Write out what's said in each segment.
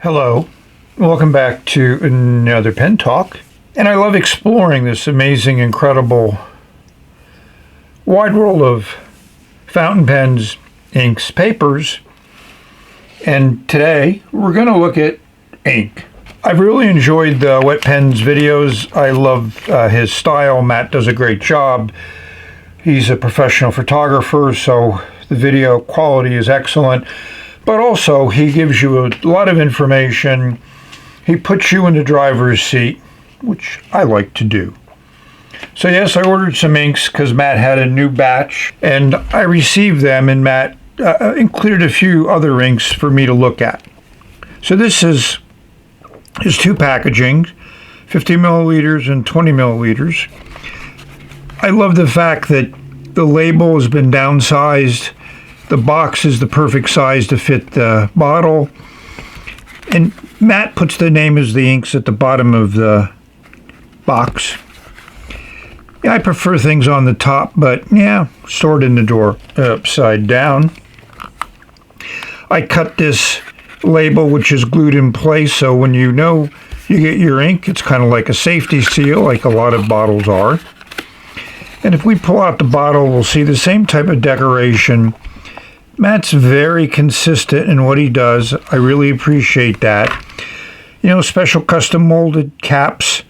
Hello, welcome back to another pen talk. And I love exploring this amazing, incredible, wide world of fountain pens, inks, papers. And today we're going to look at ink. I've really enjoyed the Wet Pens videos. I love his style. Matt does a great job. He's a professional photographer, so the video quality is excellent. But also, he gives you a lot of information. He puts you in the driver's seat, which I like to do. So yes, I ordered some inks because Matt had a new batch, and I received them, and Matt included a few other inks for me to look at. So this is his two packaging, 50 milliliters and 20 milliliters. I love the fact that the label has been downsized. The box is the perfect size to fit the bottle. And Matt puts the name of the inks at the bottom of the box. Yeah, I prefer things on the top, but yeah, stored in the drawer upside down. I cut this label, which is glued in place, so when you know you get your ink, it's kind of like a safety seal, like a lot of bottles are. And if we pull out the bottle, we'll see the same type of decoration. Matt's very consistent in what he does. I really appreciate that. You know, special custom molded caps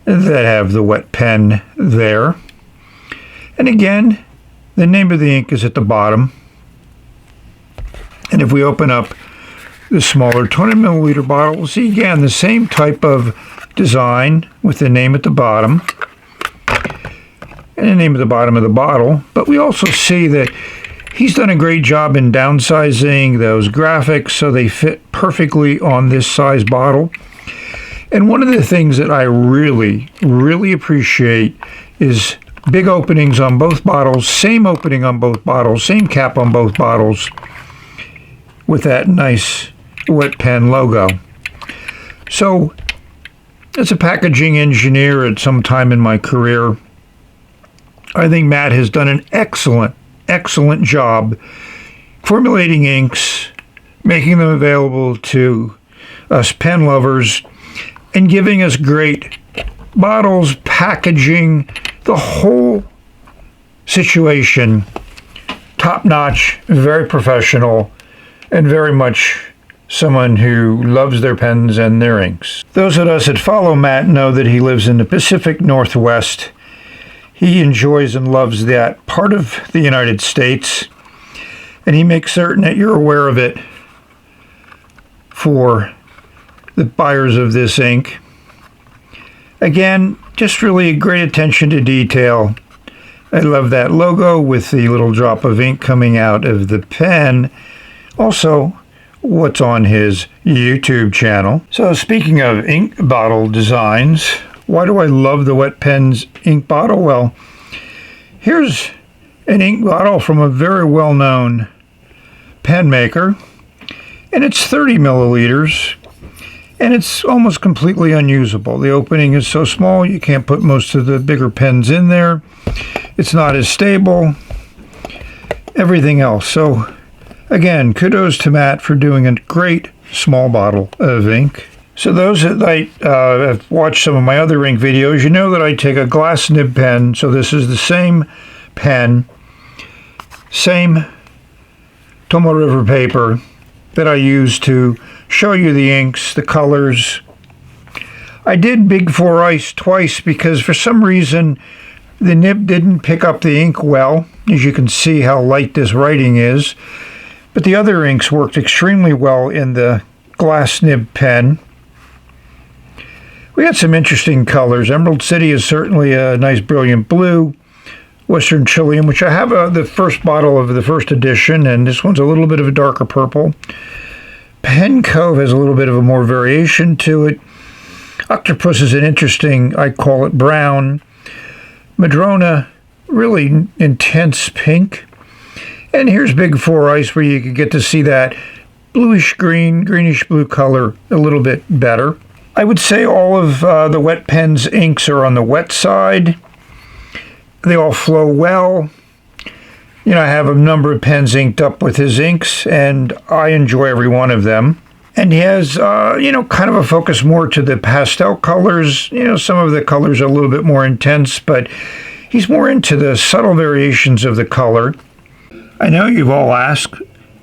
that have the wet pen there. And again, the name of the ink is at the bottom. And if we open up the smaller 20 milliliter bottle, we'll see again the same type of design with the name at the bottom and the name at the bottom of the bottle. But we also see that he's done a great job in downsizing those graphics so they fit perfectly on this size bottle. And one of the things that I really, really appreciate is big openings on both bottles, same opening on both bottles, same cap on both bottles with that nice wet pen logo. So as a packaging engineer at some time in my career, I think Matt has done an excellent job formulating inks, making them available to us pen lovers, and giving us great bottles, packaging, the whole situation top-notch, very professional, and very much someone who loves their pens and their inks. Those of us that follow Matt know that he lives in the Pacific Northwest. He enjoys and loves that part of the United States, and he makes certain that you're aware of it for the buyers of this ink. Again, just really great attention to detail. I love that logo with the little drop of ink coming out of the pen. Also, what's on his YouTube channel. So speaking of ink bottle designs, why do I love the Wet Pens ink bottle? Well, here's an ink bottle from a very well-known pen maker, and it's 30 milliliters, and it's almost completely unusable. The opening is so small you can't put most of the bigger pens in there. It's not as stable. Everything else. So, again, kudos to Matt for doing a great small bottle of ink. So those that have watched some of my other ink videos, you know that I take a glass nib pen. So this is the same pen, same Tomoe River paper that I use to show you the inks, the colors. I did Big 4 Ice twice because for some reason the nib didn't pick up the ink well. As you can see how light this writing is. But the other inks worked extremely well in the glass nib pen. We had some interesting colors. Emerald City is certainly a nice brilliant blue. Western Chilean, which I have the first bottle of the first edition, and this one's a little bit of a darker purple. Pen Cove has a little bit of a more variation to it. Octopus is an interesting, I call it brown. Madrona, really intense pink. And here's Big 4 Ice, where you can get to see that bluish green, greenish blue color a little bit better. I would say all of the Wet Pens inks are on the wet side. They all flow well. You know, I have a number of pens inked up with his inks, and I enjoy every one of them. And he has, kind of a focus more to the pastel colors. Some of the colors are a little bit more intense, but he's more into the subtle variations of the color. I know you've all asked,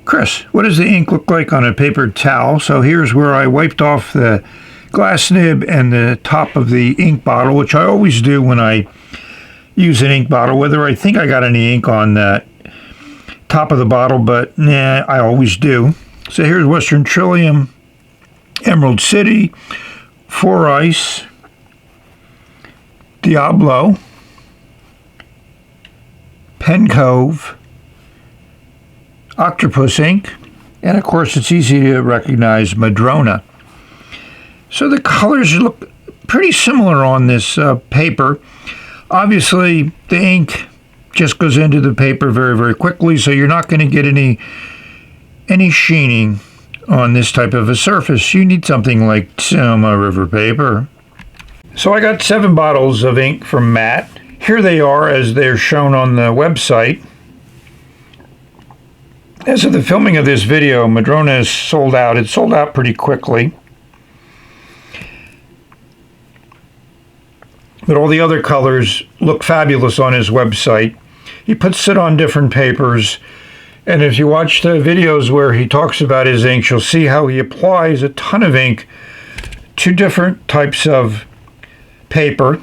Chris, what does the ink look like on a paper towel? So here's where I wiped off the glass nib and the top of the ink bottle, which I always do when I use an ink bottle, whether I think I got any ink on the top of the bottle, but nah, I always do. So here's Western Trillium, Emerald City, Four Ice, Diablo, Pen Cove, Octopus ink, and of course it's easy to recognize Madrona. So the colors look pretty similar on this paper. Obviously the ink just goes into the paper very, very quickly, so you're not going to get any sheening on this type of a surface. You need something like Toma River paper. So I got 7 bottles of ink from Matt. Here they are as they're shown on the website. As of the filming of this video, Madrona is sold out. It sold out pretty quickly. But all the other colors look fabulous on his website. He puts it on different papers. And if you watch the videos where he talks about his inks, you'll see how he applies a ton of ink to different types of paper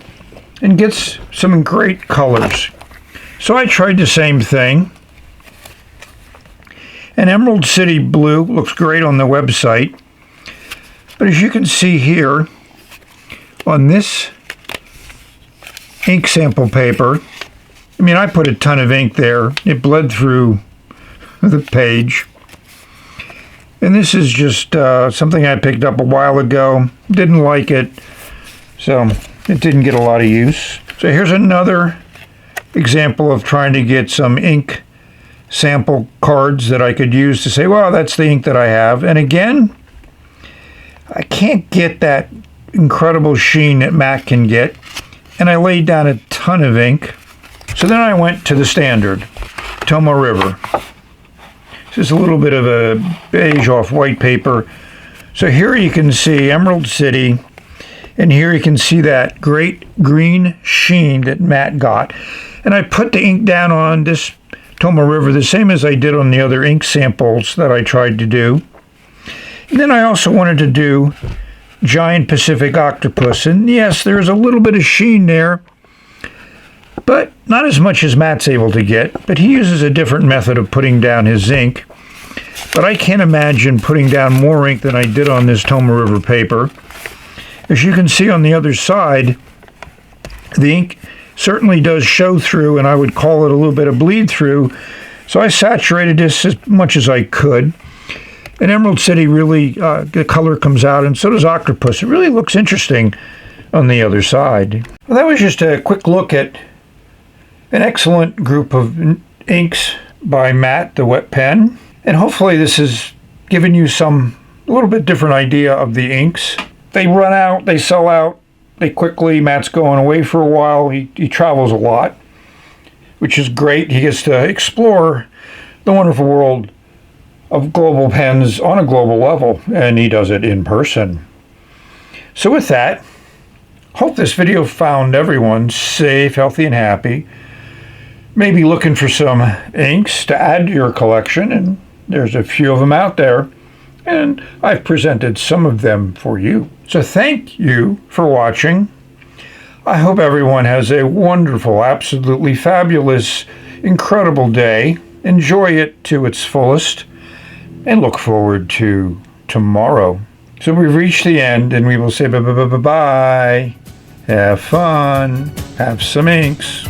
and gets some great colors. So I tried the same thing. And Emerald City Blue looks great on the website. But as you can see here, on this ink sample paper, I put a ton of ink there. It bled through the page. And this is just something I picked up a while ago. Didn't like it, so it didn't get a lot of use. So here's another example of trying to get some ink sample cards that I could use to say, well, that's the ink that I have. And again, I can't get that incredible sheen that Matt can get. And I laid down a ton of ink. So then I went to the standard, Toma River. This is a little bit of a beige off white paper. So here you can see Emerald City, and here you can see that great green sheen that Matt got. And I put the ink down on this Toma River the same as I did on the other ink samples that I tried to do. And then I also wanted to do Giant Pacific Octopus. And yes, there's a little bit of sheen there, but not as much as Matt's able to get. But he uses a different method of putting down his ink. But I can't imagine putting down more ink than I did on this Toma River paper. As you can see on the other side, the ink certainly does show through, and I would call it a little bit of bleed through. So I saturated this as much as I could. And Emerald City really, the color comes out, and so does Octopus. It really looks interesting on the other side. Well, that was just a quick look at an excellent group of inks by Matt, the wet pen. And hopefully this has given you a little bit different idea of the inks. They run out, they sell out, they quickly. Matt's going away for a while. He travels a lot, which is great. He gets to explore the wonderful world of global pens on a global level, and he does it in person. So with that, hope this video found everyone safe, healthy, and happy. Maybe looking for some inks to add to your collection, and there's a few of them out there, and I've presented some of them for you. So thank you for watching. I hope everyone has a wonderful, absolutely fabulous, incredible day. Enjoy it to its fullest, and look forward to tomorrow. So we've reached the end, and we will say bye-bye-bye-bye. Have fun. Have some inks.